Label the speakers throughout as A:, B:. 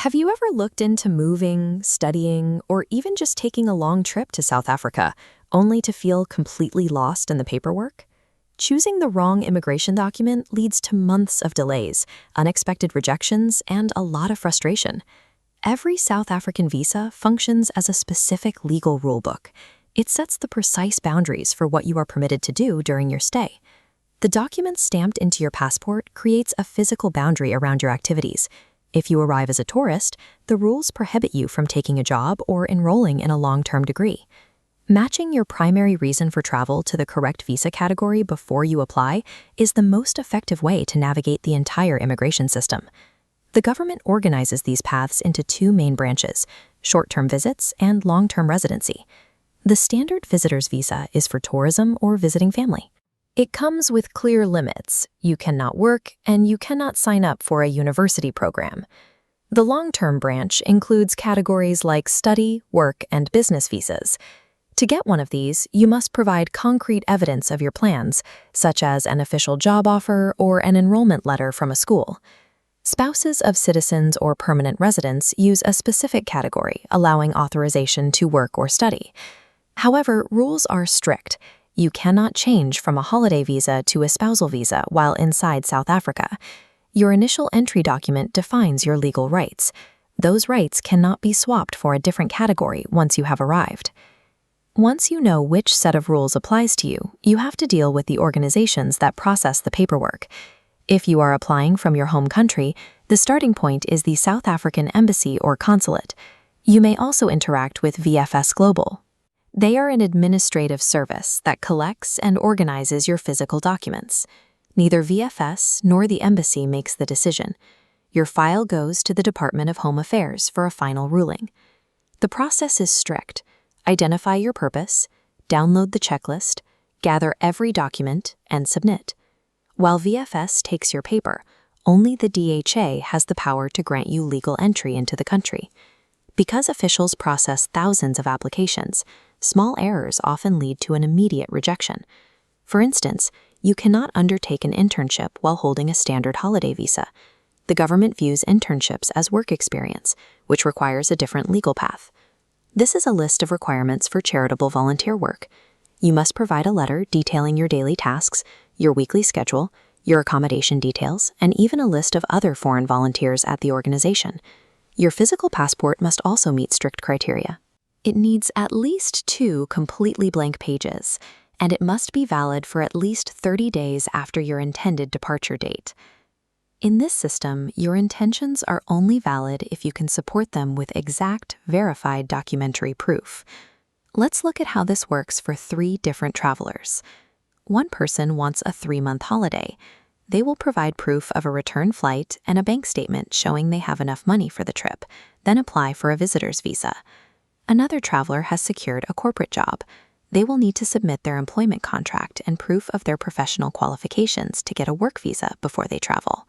A: Have you ever looked into moving, studying, or even just taking a long trip to South Africa, only to feel completely lost in the paperwork? Choosing the wrong immigration document leads to months of delays, unexpected rejections, and a lot of frustration. Every South African visa functions as a specific legal rulebook. It sets the precise boundaries for what you are permitted to do during your stay. The document stamped into your passport creates a physical boundary around your activities. If you arrive as a tourist, the rules prohibit you from taking a job or enrolling in a long-term degree. Matching your primary reason for travel to the correct visa category before you apply is the most effective way to navigate the entire immigration system. The government organizes these paths into two main branches: short-term visits and long-term residency. The standard visitor's visa is for tourism or visiting family. It comes with clear limits. You cannot work, and you cannot sign up for a university program. The long-term branch includes categories like study, work, and business visas. To get one of these, you must provide concrete evidence of your plans, such as an official job offer or an enrollment letter from a school. Spouses of citizens or permanent residents use a specific category, allowing authorization to work or study. However, rules are strict. You cannot change from a holiday visa to a spousal visa while inside South Africa. Your initial entry document defines your legal rights. Those rights cannot be swapped for a different category once you have arrived. Once you know which set of rules applies to you, you have to deal with the organizations that process the paperwork. If you are applying from your home country, the starting point is the South African Embassy or Consulate. You may also interact with VFS Global. They are an administrative service that collects and organizes your physical documents. Neither VFS nor the embassy makes the decision. Your file goes to the Department of Home Affairs for a final ruling. The process is strict. Identify your purpose, download the checklist, gather every document, and submit. While VFS takes your paper, only the DHA has the power to grant you legal entry into the country. Because officials process thousands of applications, small errors often lead to an immediate rejection. For instance, you cannot undertake an internship while holding a standard holiday visa. The government views internships as work experience, which requires a different legal path. This is a list of requirements for charitable volunteer work. You must provide a letter detailing your daily tasks, your weekly schedule, your accommodation details, and even a list of other foreign volunteers at the organization. Your physical passport must also meet strict criteria. It needs at least 2 completely blank pages, and it must be valid for at least 30 days after your intended departure date. In this system, your intentions are only valid if you can support them with exact, verified documentary proof. Let's look at how this works for 3 different travelers. One person wants a 3-month holiday. They will provide proof of a return flight and a bank statement showing they have enough money for the trip, then apply for a visitor's visa. Another traveler has secured a corporate job. They will need to submit their employment contract and proof of their professional qualifications to get a work visa before they travel.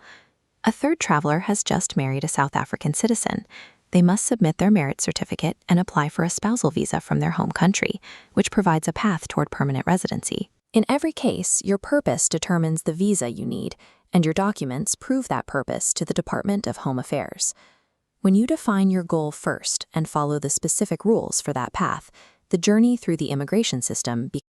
A: A third traveler has just married a South African citizen. They must submit their merit certificate and apply for a spousal visa from their home country, which provides a path toward permanent residency. In every case, your purpose determines the visa you need, and your documents prove that purpose to the Department of Home Affairs. When you define your goal first and follow the specific rules for that path, the journey through the immigration system becomes